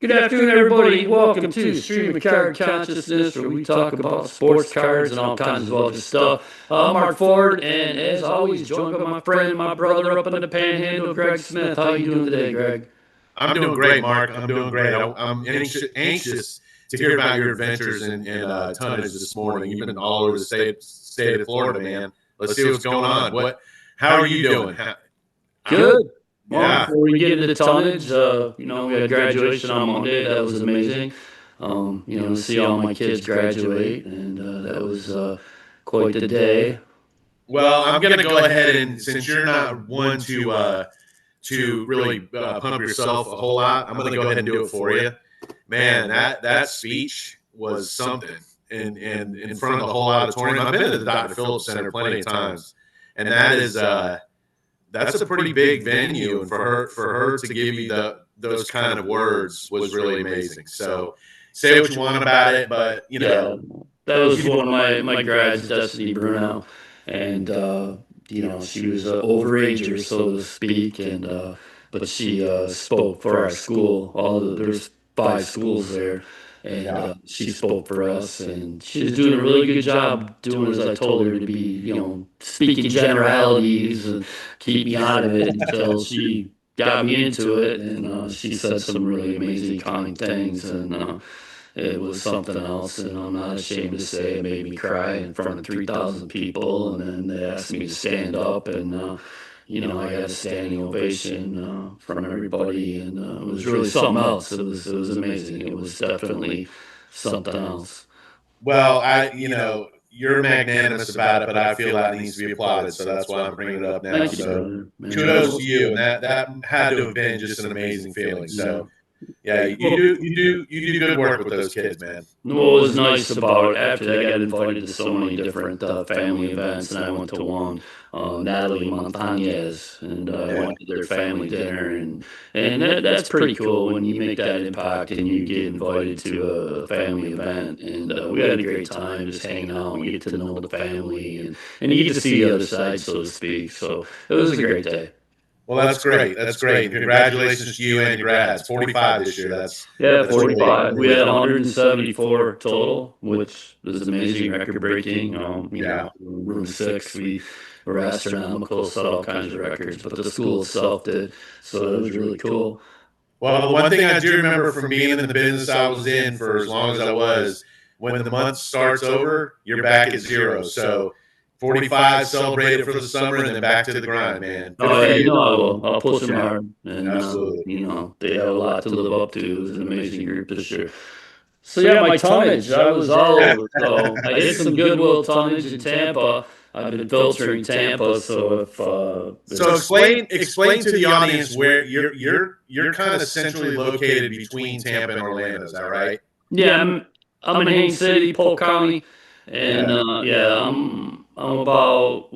Good afternoon, everybody. Welcome to Stream of Card Consciousness, where we talk about sports cards and all kinds of other stuff. I'm Mark Ford, and as always, joined by my friend, my brother up in the Panhandle, Greg Smith. How you doing today, Greg? I'm doing great, Mark. I'm doing great. I'm anxious to hear about your adventures in tonnage this morning. You've been all over the state of Florida, man. Let's see what's going on. How are you doing? Good. Well, Yeah. before we get into the tonnage, we had graduation on Monday. That was amazing. To see all my kids graduate, and that was quite the day. Well, I'm going to go ahead and since you're not one to really pump yourself a whole lot, I'm going to go ahead and do it for you. Man, that speech was something in front of the whole auditorium. I've been to the Dr. Phillips Center plenty of times, and that's a pretty big venue, and for her to give you those kind of words was really amazing. So say what you want about it, but that was one of my grads, Destiny Bruno, and she was an overager, so to speak, and but she spoke for our school. There's 5 schools there, and she spoke for us, and she was doing a really good job doing as I told her to be, speaking generalities and keep me out of it until she got me into it, and she said some really amazing, kind things, and it was something else, and I'm not ashamed to say it made me cry in front of 3,000 people, and then they asked me to stand up, and I got a standing ovation from everybody, and it was really something else. It was amazing. It was definitely something else. well, you're magnanimous about it, but I feel that needs to be applauded, so that's why I'm bringing it up now. Thank you, So brother. Man, kudos to you, and that had to have been just an amazing feeling. So yeah, you do good work with those kids, man. What was nice about it, after that, I got invited to so many different family events, and I went to one, Natalie Montañez, and I went to their family dinner, and that's pretty cool when you make that impact and you get invited to a family event, and we had a great time just hanging out and get to know the family, and you get to see the other side, so to speak. So it was a great day. Well, that's great. That's great. Congratulations to you and your grads. 45 this year. That's 45. We had 174 total, which is amazing, record breaking. Room 6, we were astronomical, set all kinds of records, but the school itself did, so it was really cool. Well, the one thing I do remember from being in the business I was in for as long as I was, when the month starts over, you're back at 0. So 45, celebrate it for the summer, and then back to the grind, man. Oh, yeah, I will. I'll push them hard, and Absolutely. they have a lot to live up to. It was an amazing group this year. So yeah, my tonnage, I was all over. So I did some Goodwill tonnage in Tampa. I've been filtering Tampa, so if So explain to the audience where you're kind of centrally located between Tampa and Orlando. Is that right? yeah, I'm in Haines City, Polk County, and I'm about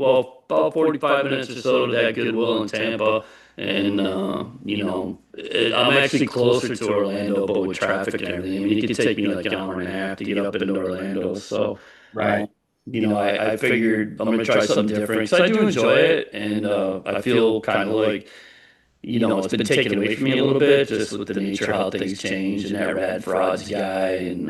45 minutes or so to that Goodwill in Tampa, and I'm actually closer to Orlando, but with traffic and everything, I mean, it could take me like an hour and a half to get up into Orlando. So, Right. I figured I'm gonna try something different because I do enjoy it, and I feel kind of like it's been taken away from me a little bit just with the nature of how things change and that rad frauds guy and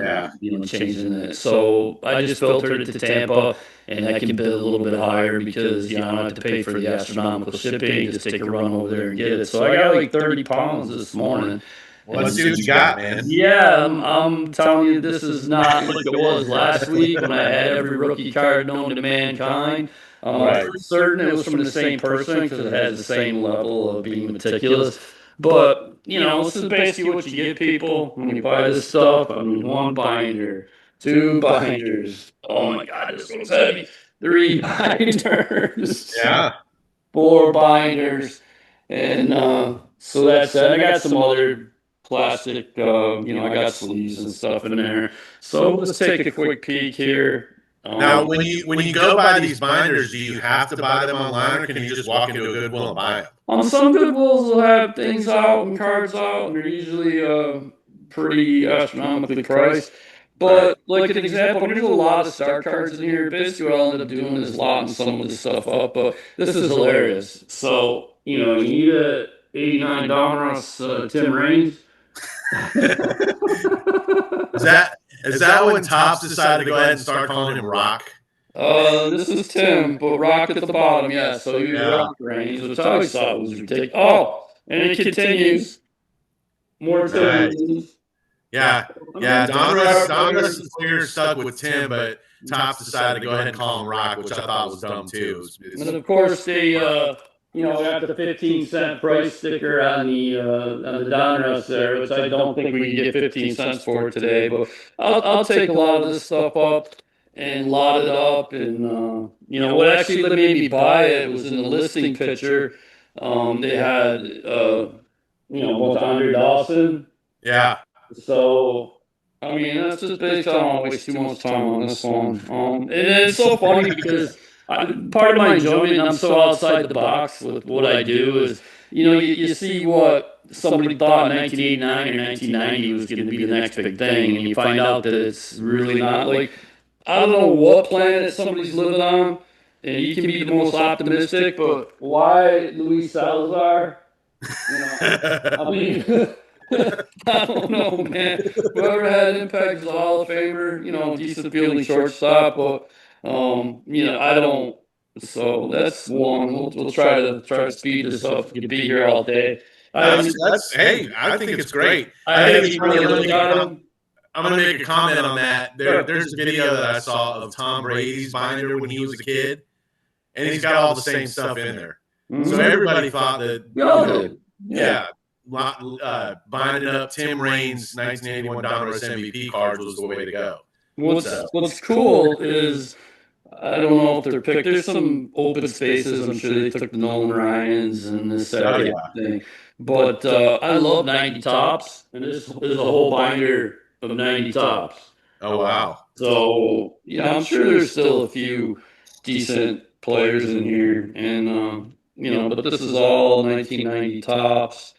changing it. So I just filtered it to Tampa, and I can bid a little bit higher because I don't have to pay for the astronomical shipping. Just take a run over there and get it. So I got like 30 pounds this morning. Well, let's see what you got, man. Yeah, I'm telling you, this is not like it was last week when I had every rookie card known to mankind. I'm pretty certain it was from the same person because it has the same level of being meticulous. But, this is basically what you get, people, when you buy this stuff. I mean, 1 binder, 2 binders. Oh my God, this one's heavy. 3 binders. Yeah. 4 binders. And so that's that. I got some other plastic, I got sleeves and stuff in there. So let's take a quick peek here. Now, when you go buy these binders, do you have to buy them online, or can you just walk into a Goodwill and buy them? Some Goodwills will have things out and cards out, and they're usually pretty astronomically priced. But like an example, there's a lot of star cards in here. Basically, what I'll end up doing is locking some of this stuff up. But this is hilarious. So you need a 89 Donruss Tim Raines. Is that when Tops decided to go ahead and start calling him Rock? This is Tim, but Rock at the bottom, yeah. So he was Yeah, Rock Reigns, which I always thought was ridiculous. Oh, and it continues. More Tim nice. Reigns. Yeah, I yeah. mean, Donruss is clear stuck with Tim, but Tops decided to go ahead and call him Rock, which I thought was dumb too. and then of course they, got the 15-cent price sticker on the Donruss there, which I don't think we can get 15 cents for today. But I'll take a lot of this stuff up and lot it up, and what actually made me buy it was in the listing picture. They had both Andre Dawson. Yeah. So, I mean, that's just basically, I don't want to waste too much time on this one. And it's so funny because part of my enjoyment, I'm so outside the box with what I do, is, you see what somebody thought 1989 or 1990 was going to be the next big thing, and you find out that it's really not. Like, I don't know what planet somebody's living on, and you can be the most optimistic, but why Luis Salazar? I mean, I don't know, man. Whoever had impact is a Hall of Famer, decent fielding shortstop, but I don't. So that's one. We'll try to speed this up. You can be here all day. Hey, I think it's great. I I think haven't it's even funny. really looked at him. I'm gonna make a comment on that. There's a video that I saw of Tom Brady's binder when he was a kid, and he's got all the same stuff in there. Mm-hmm. So everybody thought that, Yeah. binding up Tim Raines' 1981 Donruss MVP cards was the way to go. What's cool is, I don't know if they're picked. There's some open spaces. I'm sure they took the Nolan Ryans and this that thing. But I love 90 tops, and this is a whole binder of 90 tops. Oh wow! So I'm sure there's still a few decent players in here, and but this is all 1990 tops.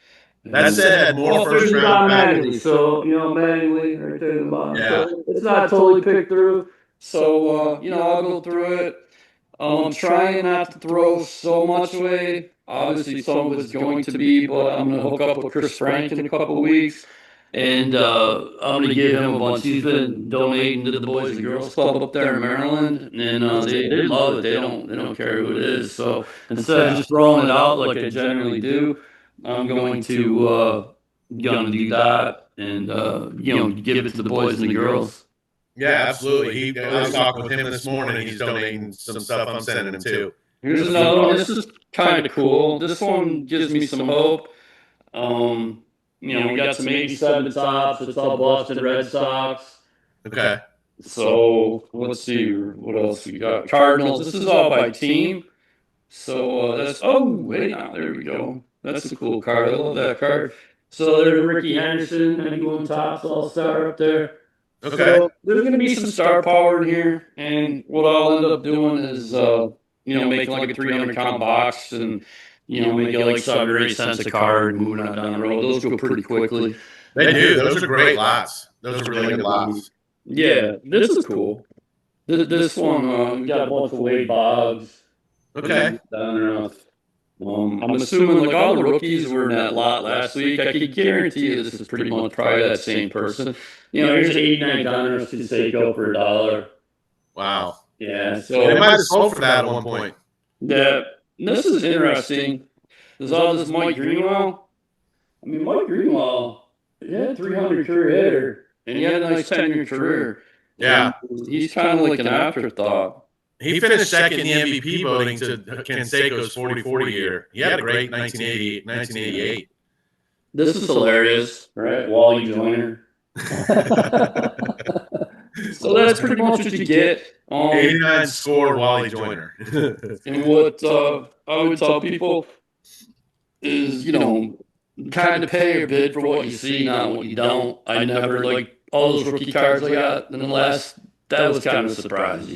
That said, had more first round manually, so manually right there in the bottom. Yeah. So it's not totally picked through. So I'll go through it. I'm trying not to throw so much away. Obviously, some of it's going to be, but I'm going to hook up with Chris Frank in a couple of weeks, and I'm going to give him a bunch. He's been donating to the Boys and Girls Club up there in Maryland, and they love it. They don't care who it is. So instead of just throwing it out like I generally do, I'm going to do that, and give it to the boys and the girls. Yeah, absolutely. I was talking with him this morning. He's donating some stuff I'm sending him too. Here's another one. This is kind of cool. This one gives me some hope. We got some 87 tops. It's all Boston Red Sox. Okay. So let's see what else we got. Cardinals. This is all by team. So that's wait now, there we go. That's a cool card. I love that card. So there's Ricky Henderson, 91 tops, all star up there. Okay. So there's going to be some star power in here, and what I'll end up doing is, making like a 300 count box, and make it like 7 or 8 cents a card, moving on down the road. Those go pretty quickly. They do. Those are great lots. Those are really good lots. Yeah, this is cool. This one, we got a bunch of Wade Boggs. Okay. I'm assuming like all the rookies were in that lot last week. I can guarantee you this is pretty much probably that same person. Here's 89 Donruss to Seiko for $1. Wow. Yeah. So they might have sold for that at one point. Yeah. This is interesting. There's all this Mike Greenwell. I mean, Mike Greenwell, he had 300 career hitter, and he had a nice 10-year career. Yeah. And he's kind of like an afterthought. He finished second in the MVP voting to Canseco's 40-40 year. He had a great 1988. This is hilarious, right? Wally Joyner. So that's pretty much what you get. 89 score Wally Joyner. And what I would tell people is, kind of pay your bid for what you see, not what you don't. I never, like, all those rookie cards I got in the last, that was kind of a surprise,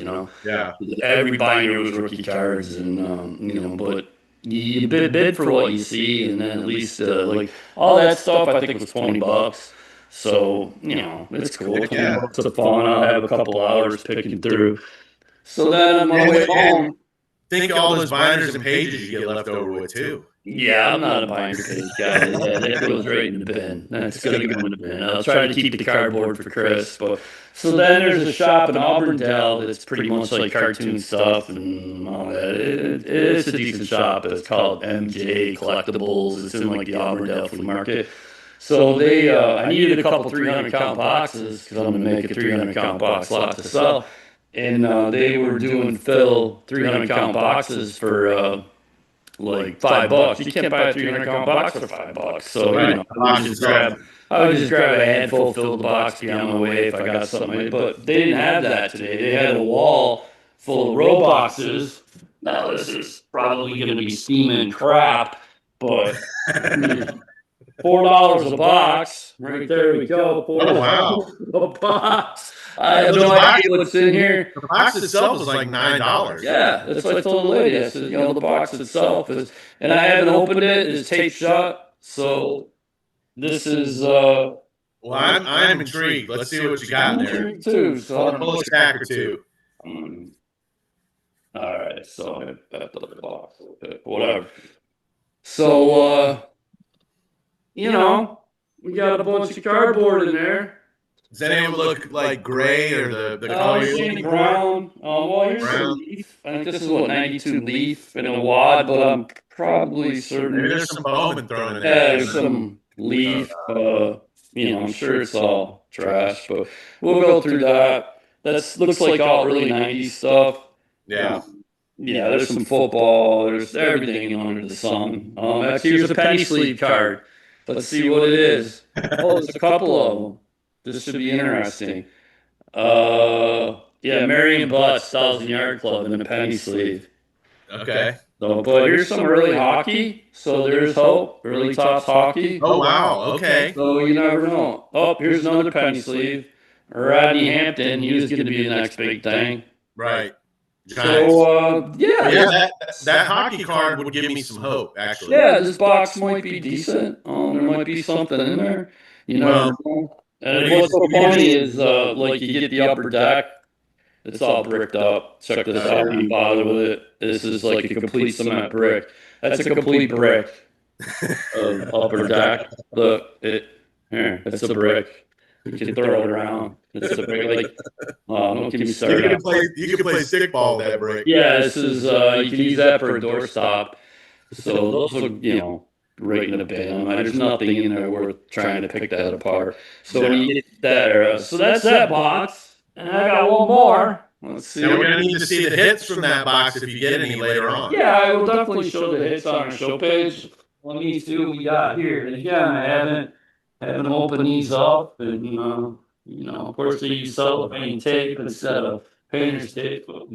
Yeah. Every binder was rookie cards, and, but you bid for what you see, and then at least, like, all that stuff I think was $20. So, it's cool. Yeah. It's a fun. I'll have a couple hours picking through. So then on my way home. Think all those binders and pages you get left over with too. Yeah, I'm not a binder page guy. Yeah, that goes right in the bin. That's gonna go in the bin. I'll try to keep the cardboard for Chris. But so then there's a shop in Auburndale that's pretty much like cartoon stuff and all that. It's a decent shop. It's called MJ Collectibles. It's in like the Auburndale flea market. So I needed a couple 300 count boxes because I'm gonna make a 300 count box lot to sell. And they were doing fill 300 count boxes for like $5. You can't buy a 300 count box for $5. So, Right. I would just grab a handful, fill the box, be on my way if I got something. But they didn't have that today. They had a wall full of row boxes. Now, this is probably going to be steaming crap, but $4 a box. Right there we go. Oh, wow. A box. I have no idea what's in here. The box itself was like $9. Yeah, that's what I told the lady. I said, the box itself is, and I haven't opened it. It's taped shut. So this is Well, I'm intrigued. Let's see what you got there. too. So I'll pull a stack or two. All right, so I have to look at the box. Okay, whatever. So we got a bunch of cardboard in there. Does any of it look like gray or the color? Brown. Well, here's some leaf. I think this is what 92 leaf in a wad, but I'm probably certain. Maybe there's some bowman thrown in Yeah, there. there's some leaf. I'm sure it's all trash, but we'll go through that. That looks like all really 90s stuff. Yeah. Yeah, there's some football. There's everything under the sun. Actually, here's a penny sleeve card. Let's see what it is. Oh, there's a couple of them. This should be interesting. Yeah, Marion Butts, 1,000 Yard Club in a penny sleeve. Okay. So, but here's some early hockey. So there's hope. Early tops hockey. Oh, wow. Okay. So you never know. Oh, here's another penny sleeve. Rodney Hampton. He was going to be the next big thing. Right. Giants. So that hockey card would give me some hope. Actually. Yeah, this box might be decent. There might be something in there. You know. And what's so funny is, like, you get the upper deck, it's all bricked up. Check this out. Don't bother with it. This is like a complete cement brick. That's a complete brick of upper deck. Look, here, it's a brick. You can throw it around. It's a brick. Like, don't get me started. You can play stickball with that brick. Yeah, this is, you can use that for a doorstop. So those are, right in the bin. There's nothing in there worth trying to pick that apart. So when you get that, so that's that box, and I got one more. Let's see. And we're gonna need to see the hits from that box if you get any later on. Yeah, I will definitely show the hits on our show page. Let me see what we got here. And again, I haven't opened these up, and of course they use cellophane tape instead of painter's tape. So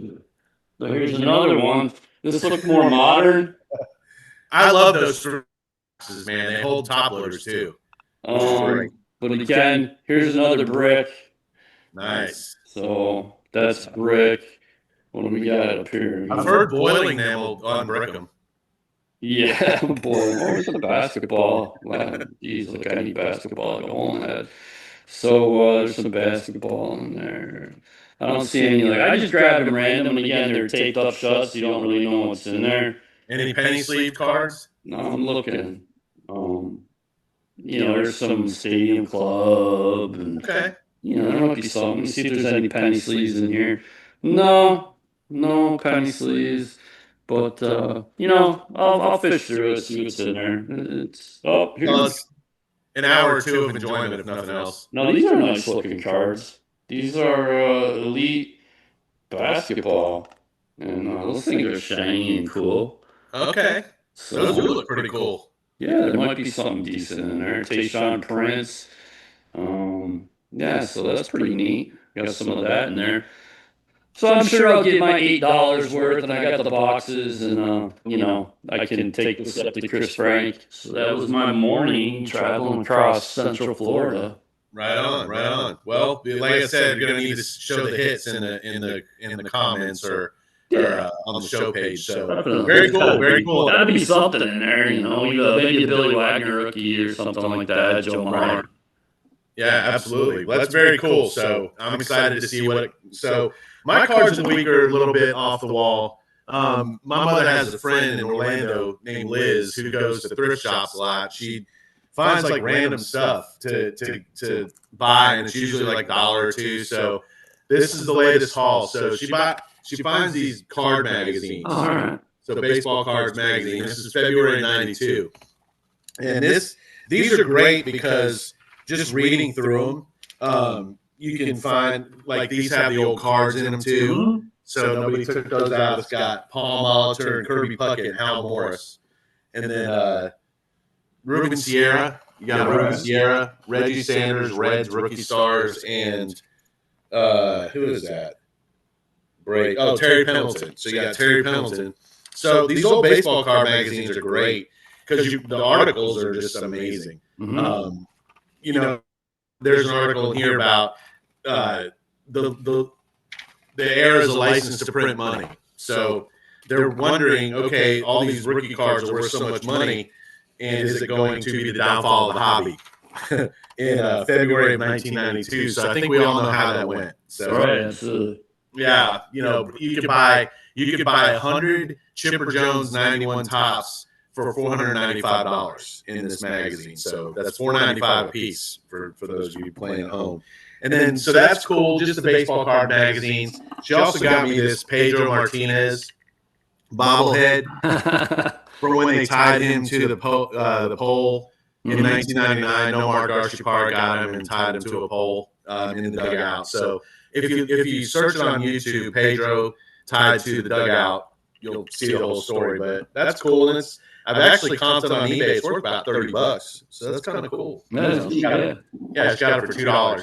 here's another one. This looks more modern. I love those boxes, man. They hold top loaders too. But again, here's another brick. Nice. So that's brick. What do we got up here? I've heard boiling them will unbrick them. Yeah, boiling. Where's the basketball? Geez, like I need basketball to go on that. So there's some basketball in there. I don't see any. I just grabbed them random, and again, they're taped up shut, so you don't really know what's in there. Any penny sleeve cards? No, I'm looking. There's some Stadium Club, and okay. There might be something. Let me see if there's any penny sleeves in here. No penny sleeves. But I'll fish through it, see what's in there. Here's an hour or two of enjoyment, if nothing else. No, these are nice looking cards. These are elite basketball, and those things are shiny and cool. Okay, so those do look pretty cool. Yeah, there might be something decent in there. Tayshaun Prince. So that's pretty neat. Got some of that in there. So I'm sure I'll get my $8 worth, and I got the boxes, and I can take this up to Chris Frank. So that was my morning traveling across Central Florida. Right on. Well, like I said, you're gonna need to show the hits in the comments or on the show page. So very cool. That'd be something in there, maybe a Billy Wagner rookie or something like that. Joe Mauer. Right. Yeah, absolutely. Well, that's very cool. So I'm excited to see what. So my cards of the week are a little bit off the wall. My mother has a friend in Orlando named Liz who goes to thrift shops a lot. She finds like random stuff to buy, and it's usually like $1 or $2. So this is the latest haul. So she finds these card magazines. All right. So baseball cards magazine. This is February '92, and these are great because just reading through them, you can find like these have the old cards in them too. Mhm. So nobody took those out. It's got Paul Molitor and Kirby Puckett and Hal Morris, and then Ruben Sierra. You got Ruben Sierra, Reggie Sanders, Reds rookie stars, and who is that? Terry Pendleton. So you got Terry Pendleton. So these old baseball card magazines are great because the articles are just amazing. Mhm. You know, there's an article in here about the air is a license to print money. So they're wondering, okay, all these rookie cards are worth so much money, and is it going to be the downfall of the hobby in February of 1992? So I think we all know how that went. So Right. Absolutely. yeah, you could buy 100 Chipper Jones 91 tops for $495 in this magazine. So that's $495 a piece for those of you playing at home. And then so that's cool, just the baseball card magazines. She also got me this Pedro Martinez bobblehead for when they tied him to the pole in 1999. Nomar Garciaparra got him and tied him to a pole in the dugout. So if you search it on YouTube, Pedro tied to the dugout, you'll see the whole story. But that's cool, and I've actually comped it on eBay. It's worth about $30, so that's kind of cool. It's got it for $2.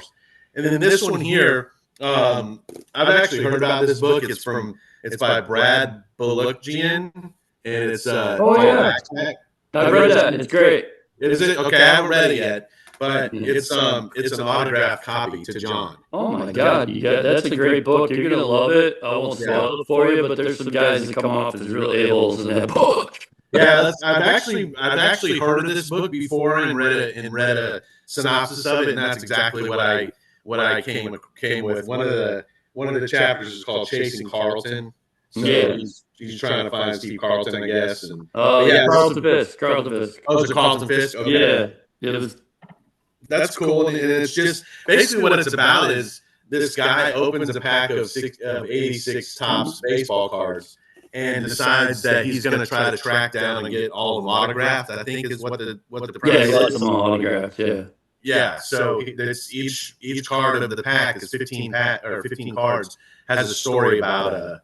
And then this one here, I've actually heard about this book. It's by Brad Balukjian, and it's I've read that. It's great. Is it okay? I haven't read it yet, but it's an autographed copy to John. Oh my God, that's a great book. You're gonna love it. I won't spoil it for you, but there's some guys that come off as real a-holes in that book. Yeah, I've actually heard of this book before and read a synopsis of it, and that's exactly what I came with. One of the chapters is called Chasing Carlton. So he's trying to find Steve Carlton, I guess. And Carlton Fisk. Carlton Fisk. Oh, it's a Carlton Fisk. Okay. Yeah, it was. That's cool, and it's just basically what it's about is this guy opens a pack of 86 Topps baseball cards and decides that he's going to try to track down and get all of them autographed. I think is what the price he lets them all autographed. Yeah. So it's each card of the pack is 15 cards has a story about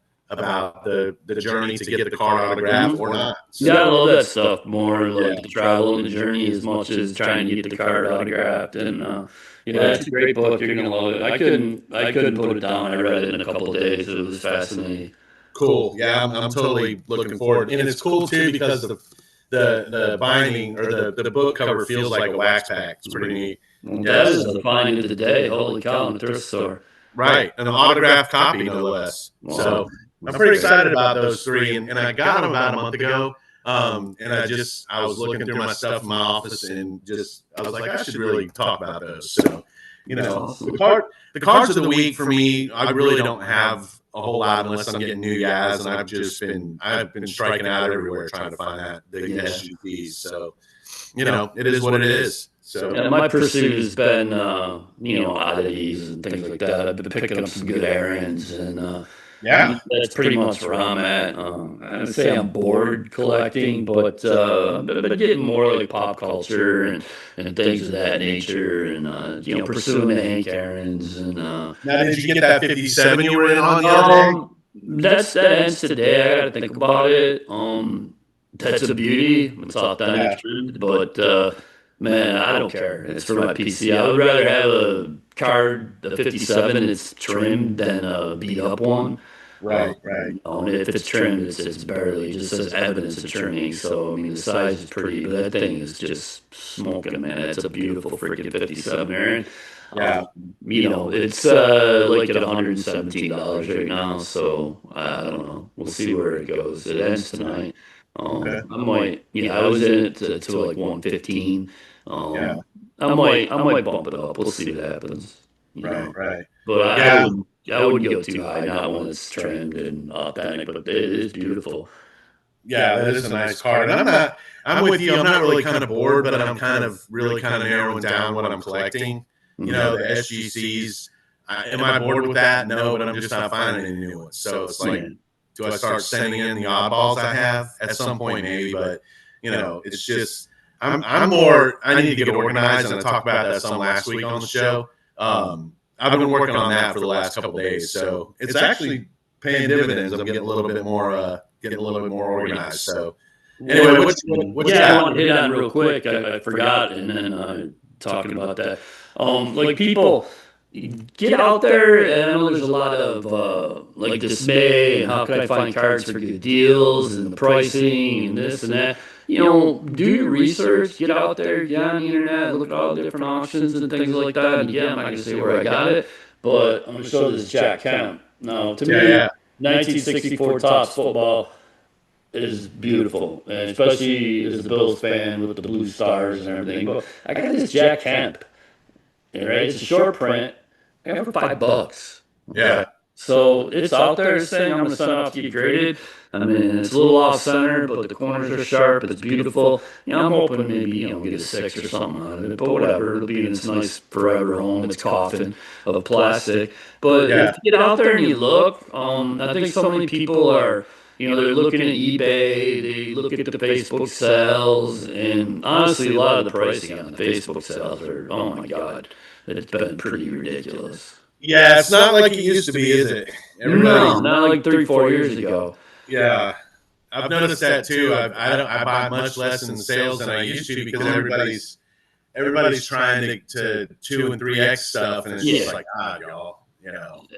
the journey to get the card autographed or not. So, I love that stuff more, like the travel and the journey, as much as trying to get the card autographed. And it's a great book. You're gonna love it. I couldn't put it down. I read it in a couple of days. It was fascinating. Cool. Yeah, I'm totally looking forward, and it's cool too because the binding or the book cover feels like a wax pack. It's pretty neat. That is the find of the day. Holy cow! In the thrift store. Right, an autographed copy, no less. Wow. So I'm pretty excited about those three, and I got them about a month ago. And I was looking through my stuff in my office, and I was like, I should really talk about those. So, the cards of the week for me, I really don't have a whole lot unless I'm getting new guys, and I've been striking out everywhere trying to find the SGPs. So, it is what it is. So my pursuit has been, oddities and things like that. I've been picking up some good errands, and that's pretty much where I'm at. I would say I'm bored collecting, but getting more like pop culture and things of that nature, and pursuing the Hank errands. And now, did you get that 57 you were in on the other day? That ends today. I got to think about it. That's a beauty. It's authentic, but. Man, I don't care. It's for my PC. I would rather have a card, a 57, and it's trimmed than a beat up one. Right. And if it's trimmed, it's barely. It just says evidence of trimming. So, I mean, the size is pretty, but that thing is just smoking, man. It's a beautiful freaking 57, Aaron. Yeah. It's like at $117 right now. So, I don't know. We'll see where it goes. It ends tonight. Okay. I might, I was in it to like 115. I might bump it up. We'll see what happens. Right. But I I wouldn't go too high, not one that's trimmed and authentic, but it is beautiful. Yeah, that is a nice card. And I'm not. I'm with you. I'm not really kind of bored, but I'm kind of really kind of narrowing down what I'm collecting. You know, the SGCs. Am I bored with that? No, but I'm just not finding any new ones. So it's like, Yeah. do I start sending in the oddballs I have at some point? Maybe, but it's just I'm more. I need to get organized, and I talked about that some last week on the show. I've been working on that for the last couple of days, so it's actually paying dividends. I'm getting a little bit more organized. So anyway, what you Yeah, I got? want to hit on real quick. I forgot, and then talking about that. Like people get out there, and I know there's a lot of like dismay and how can I find cards for good deals and the pricing and this and that. Do your research, get out there, get on the internet, look at all the different auctions and things like that. And yeah, I'm not gonna say where I got it, but I'm gonna show this Jack Kemp. Now, to Yeah, me, yeah, 1964 Topps football is beautiful, and especially as a Bills fan with the blue stars and everything. But I got this Jack Kemp, right? It's a short print. I got it for $5. Okay. yeah. So it's out there saying I'm going to send it off to get graded. I mean, it's a little off center, but the corners are sharp. It's beautiful. I'm hoping maybe get a 6 or something out of it. But whatever, it'll be in this nice forever home. It's coffin of plastic. But Yeah. if you get out there and you look, I think so many people are. They're looking at eBay, they look at the Facebook sales, and honestly, a lot of the pricing on the Facebook sales are, oh my God, it's been pretty ridiculous. Yeah, it's not like it used to be, is it? No, Everybody's not like 3, 4 years ago. yeah. I've noticed that too. I buy much less in sales than I used to because everybody's trying to 2 and 3x stuff, and it's just Yeah. like y'all,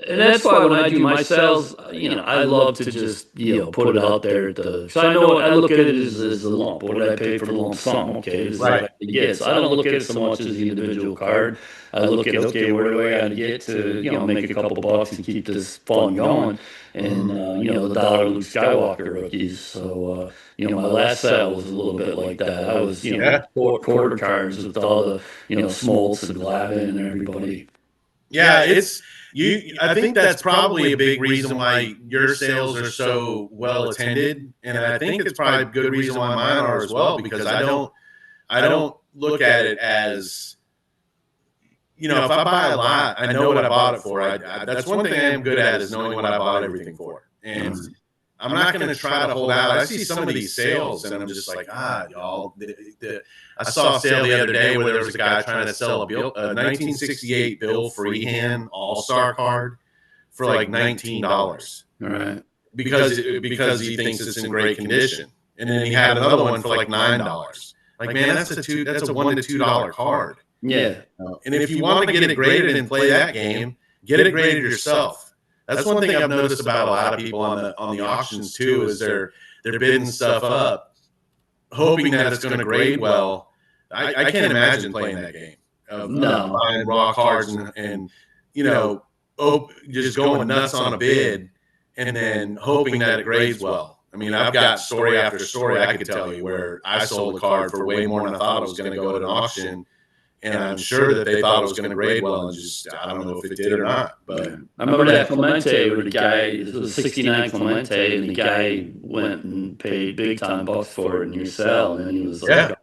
And that's why when I do my sales, I love to just, put it out there. So I know I look at it as a lump. What did I pay for the lump sum? Okay, this is what right. I get. So I don't look at it so much as the individual card. I look at, okay, where do I got to get to, make a couple bucks and keep this fun going? And, the dollar Luke Skywalker rookies. So, my last sale was a little bit like that. I was, Yeah. quarter cards with all the, Smoltz and Glavin and everybody. Yeah, it's you. I think that's probably a big reason why your sales are so well attended, and I think it's probably a good reason why mine are as well. Because I don't look at it as if I buy a lot, I know what I bought it for. That's one thing I am good at is knowing what I bought everything for, and I'm not going to try to hold out. I see some of these sales, and I'm just like, y'all. I saw a sale the other day where there was a guy trying to sell a 1968 Bill Freehand All Star card for like $19, All right. because he thinks it's in great condition, and then he had another one for like $9. Like, man, that's a $1 to $2 card. Yeah. And if you want to get it graded and play that game, get it graded yourself. That's one thing I've noticed about a lot of people on the auctions too, is they're bidding stuff up, hoping that it's going to grade well. I can't imagine playing that game of buying raw cards and just going nuts on a bid and then hoping that it grades well. I mean, I've got story after story I could tell you where I sold a card for way more than I thought it was going to go at an auction. And I'm sure that they thought it was going to grade well, and just I don't know if it did or not. But I remember that Clemente where the guy, it was 69 Clemente, and the guy went and paid big time bucks for it in your cell, and he was like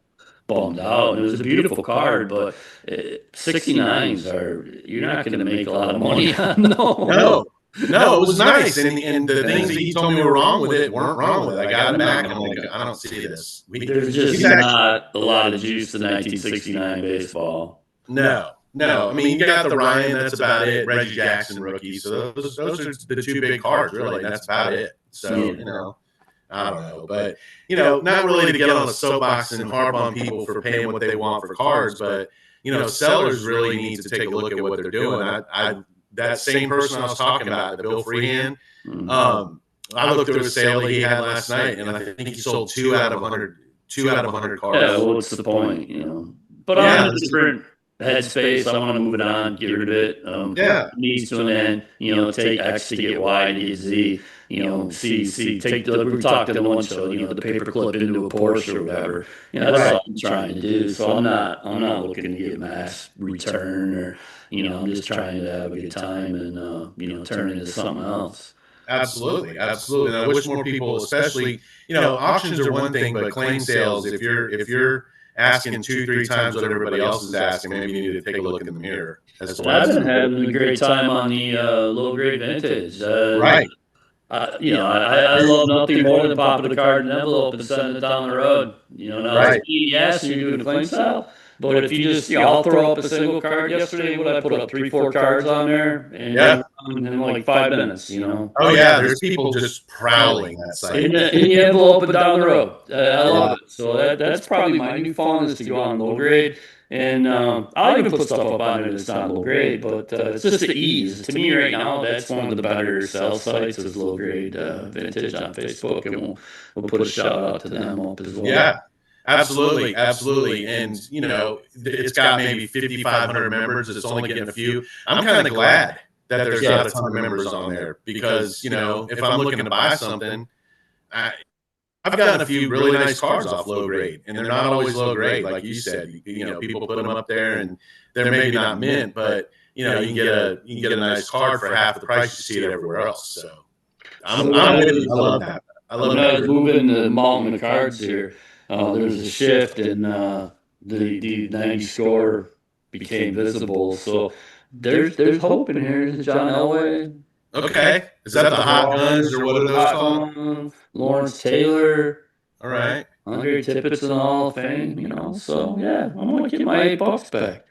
bummed out. And it was a beautiful card, but 69s you're not going to make a lot of money on. No, it was nice, and the things that you told me were wrong with it weren't wrong with it. I got it back, and I'm like, I don't see this. There's just not a lot of juice in 1969 baseball. No. I mean, you got the Ryan, that's about it. Reggie Jackson rookie. So those are the two big cards, really. That's about it. So, I don't know. But, not really to get on the soapbox and harp on people for paying what they want for cards, but, sellers really need to take a look at what they're doing. That same person I was talking about, the Bill Freehand, I looked through a sale that he had last night, and I think he sold 2 out of 100 cards. Yeah, well, what's the point, But I'm in a different headspace. I want to move it on, get rid of it. It needs to an end. Take X to get Y to get Z. take the, we talked in one show, the paper clip into a Porsche or whatever. That's Right. all I'm trying to do. So I'm not looking to get mass return or, I'm just trying to have a good time and, turn it into something else. Absolutely, absolutely. And I wish more people, especially, auctions are one thing, but claim sales, if you're asking two, three times what everybody else is asking, maybe you need to take a look in the mirror as to And why I've it's been having a great time on the low grade vintage. right. I love nothing more than popping a card in an envelope and sending it down the road. Now it's Right. yes, and you're doing a claim style. But if you just, I'll throw up a single card. Yesterday, what I put up 3, 4 cards on there, and Yeah. in like 5 minutes. Oh yeah. There's people just prowling that site. In the envelope and down the road. I Yeah. love it. So that's probably my new fun is to go on low grade. And I'll even put stuff up on it that's not low grade, but it's just the ease. To me, right now, that's one of the better sell sites is low grade vintage on Facebook, and we'll put a shout out to them up as well. Yeah. Absolutely, absolutely, and it's got maybe 5,500 members. It's only getting a few. I'm kind of glad that there's not a ton of members on there because if I'm looking to buy something, I, I've gotten a few really nice cars off low grade, and they're not always low grade, like you said. People put them up there, and they're maybe not mint, but you can get a nice card for half the price you see it everywhere else. So I'm with you. I love that. I love When I that. was moving the mountain of cards here, there was a shift and the 90 score became visible. So there's hope in here. There's John Elway, Okay, is that the hot guns or what are those called? Lawrence Taylor, All right. Andre Tippett's in the Hall of Fame. So yeah, I'm gonna get my $8 back.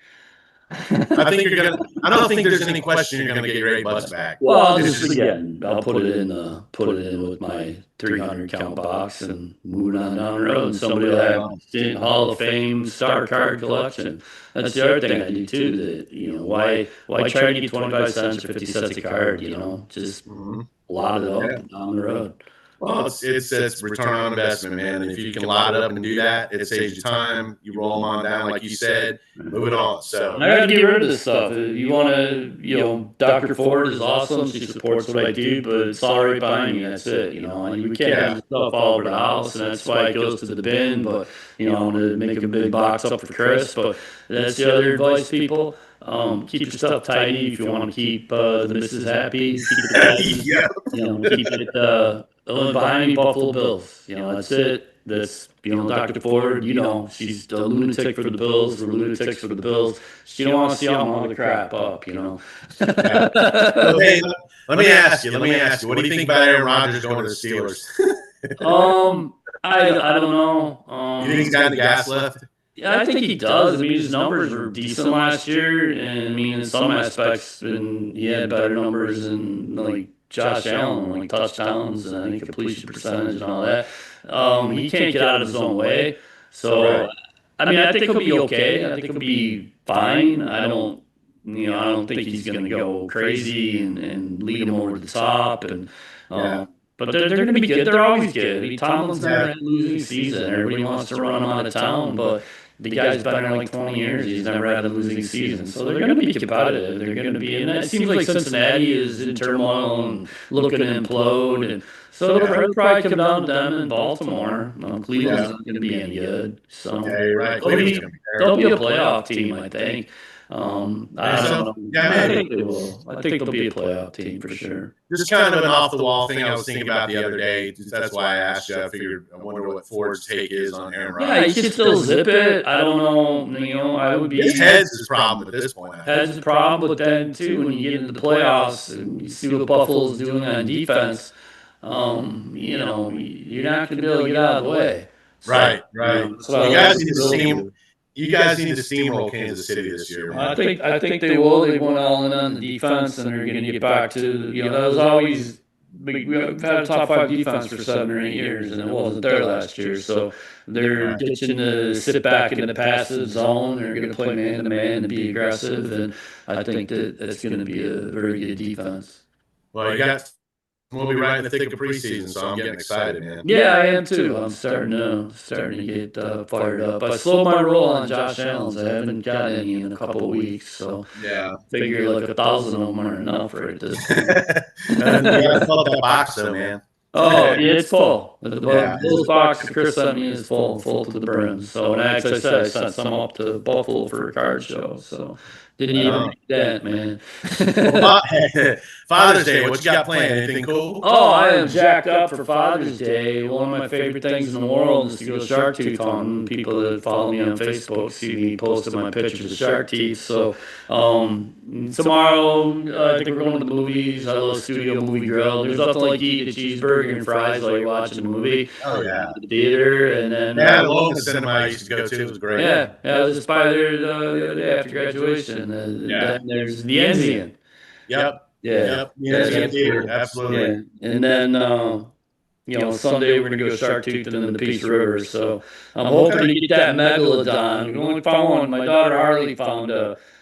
I think you're gonna. I don't think there's any question you're gonna get your $8 back. Well, just again, I'll put it in with my 300 count box and move it on down the road. And somebody will have in Hall of Fame star card collection. That's the other thing I do too. That why try to get 25 cents or 50 cents a card? Just Mhm. lot it up Yeah. and down the road. Well, it's return on investment, man. And if you can lot it up and do that, it saves you time. You roll them on down, like you said, move it on. So I gotta get rid of this stuff. If you want to, Dr. Ford is awesome. She supports what I do, but it's all right behind me. That's it. We can't have stuff all over the house, and that's why it goes to the bin. But I want to make a big box up for Chris. But that's the other advice, people. Keep your stuff tidy if you want to keep the missus happy. Keep it tidy. yeah, Keep it behind me. Buffalo Bills. That's it. That's Dr. Ford. She's a lunatic for the Bills. We're lunatics for the Bills. She don't want to see all my other crap up. yeah. So, hey, let me ask you. Let me ask you. What do you think about Aaron Rodgers going to the Steelers? I don't know. You think he's got the gas left? Yeah, I think he does. I mean, his numbers were decent last year, and I mean, in some aspects, and he had better numbers than like Josh Allen, like touchdowns and I think completion percentage and all that. He can't get out of his own way. So, Right. I mean, I think he'll be okay. I think he'll be fine. I don't think he's going to go crazy and lead him over the top. And Yeah. but they're going to be good. They're always good. I mean, Tomlin's never Yeah. had a losing season. Everybody wants to run him out of town, but the guy's been there like 20 years. He's never had a losing season. So they're going to be competitive. They're going to be, and it seems like Cincinnati is in turmoil and looking to implode. And so it'll probably come down to them in Baltimore. Cleveland's Yeah. not going to be any good. So Yeah, you're right. they'll Cleveland's be, gonna be they'll terrible. be a playoff team, I think. I So, don't know. yeah, I maybe. think they will. I think they'll be a playoff team for sure. Just kind of an off the wall thing I was thinking about the other day. That's why I asked you. I figured I wonder what Ford's take is on Aaron Yeah, Rodgers. you could still zip it. I don't know. I would be. His head's his problem at this point. I think. Has a problem, but then too, when you get into the playoffs and you see what Buffalo's doing on defense, you're not going to be able to get out of the way. So, Right, right. that's what I You like guys to need to do. steam. You guys need to steamroll Kansas City this year, man. I think they will. They went all in on the defense, and they're going to get back to that was always. We've had a top 5 defense for 7 or 8 years, and it wasn't there last year. So they're Right. ditching the sit back in the passive zone. They're going to play man to man and be aggressive, and I think that that's going to be a very good defense. Well, you got we'll be right in the thick of preseason, so I'm getting excited, man. Yeah, I am too. I'm starting to get fired up. I slowed my roll on Josh Allen's. I haven't got any in a couple of weeks, so Yeah. figure like 1,000 of them are enough right at this point. You gotta fill up that box, though, man. Oh, yeah, it's full. The Yeah. Bills box that Chris sent me is full to the brim. So, and as I said, I sent some up to Buffalo for a card show. So, didn't Right even on. make that, man. Well, Father's Day, what you got planned? Anything cool? Oh, I am jacked up for Father's Day. One of my favorite things in the world is to go shark tooth hunting. People that follow me on Facebook see me posting my pictures of shark teeth. So, tomorrow, I think we're going to the movies. I love Studio Movie Grill. There's nothing like eating a cheeseburger and fries while you're watching the movie Oh, at yeah. the theater. And then, Yeah, the local cinema I used to go to was great. I was just by there the other day after graduation. Yeah. Then there's the Enzian. Yep. Yeah. Yep. Yeah, That's theater. cool. Absolutely. Yeah. And then, Sunday we're gonna go shark toothing in the Peace River. So I'm hoping to get that megalodon. We only found one. My daughter Harley found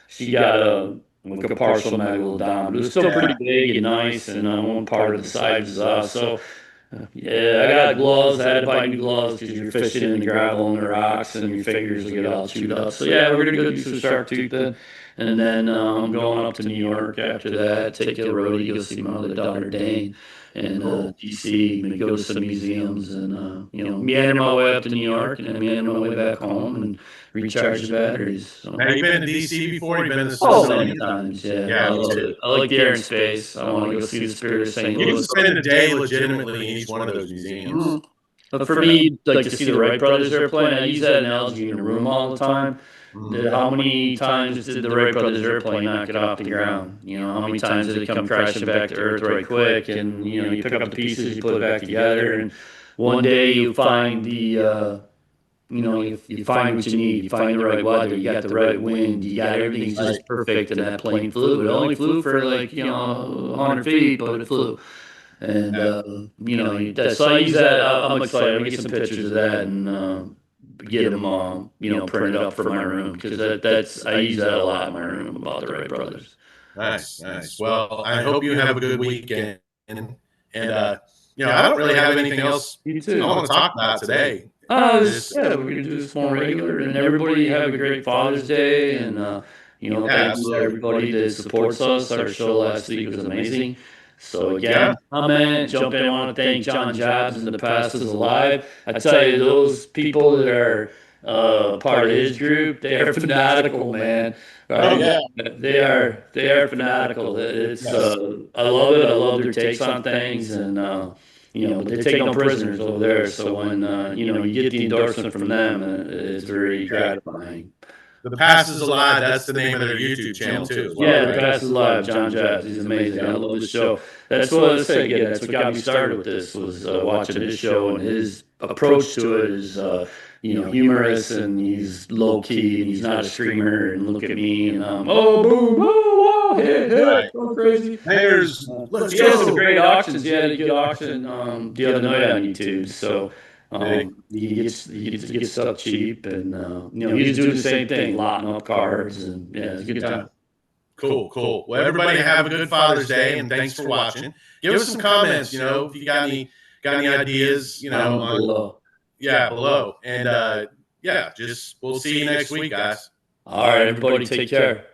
she got like a partial megalodon, but it was still pretty big and nice, and one part of the size is us. So yeah, I got gloves. I had to buy new gloves because you're fishing in the gravel and the rocks, and your fingers will get all chewed up. So yeah, we're gonna go do some shark toothing, and then I'm going up to New York after that. Take a roadie, go see my other daughter Dane in DC, maybe go to some museums, and meander my way up to New York, and then meander my way back home, and recharge the batteries. So. Have you been to DC before? You've been to the Oh, Smithsonian? many times, yeah. Yeah, I me love too. it. I like the air and space. I want to go see the Spirit of St. You can Louis. spend a day legitimately in each one of those museums. But for me, like to see the Wright brothers airplane, I use that analogy in the room all the time. How many times did the Wright brothers airplane knock it off the ground? How many times did it come crashing back to Earth right quick? And you pick up the pieces, you put it back together, and one day you find you find what you need. You find the right weather. You got the right wind. You got everything's just perfect, and that plane flew. It only flew for like 100 feet, but it flew. And so I use that. I'm excited. I'm gonna get some pictures of that and get them, printed up for my room because that's I use that a lot in my room about the Wright brothers. Nice, nice. Well, I hope you have a good weekend. And I don't really have anything else You I too. want to talk about today. Yeah, we're gonna do this more regular, and everybody have a great Father's Day, and Yeah, thank you to absolutely. everybody that supports us. Our show last week was amazing. So Yeah. again, comment, jump in. I want to thank John Jobs in the past is alive. I tell you, those people that are part of his group, they are fanatical, man. Oh, yeah. They are fanatical. It's Yes. I love it. I love their takes on things, and but they take no prisoners over there. So when you get the endorsement from them, it's very gratifying. The Past is Alive. That's the name of their YouTube channel, too, as well, Yeah, the right? past is live. John Jobs, he's amazing. I love the show. That's what I say again. That's what got me started with this was watching his show, and his approach to it is humorous, and he's low key, and he's not a screamer. And look at me, and oh boom, oh wow, hit, Right. go crazy. Mayor's, let's He has some go. great auctions. He had a good auction the other night on YouTube. So Hey, he gets stuff cheap, and he was doing the same thing, lotting up cards, and yeah, it's a good time. cool, cool. Well, everybody have a good Father's Day, and thanks for watching. Give us some comments, if you got any ideas, on Below. below. And just we'll see you next week, guys. All right, everybody, take care.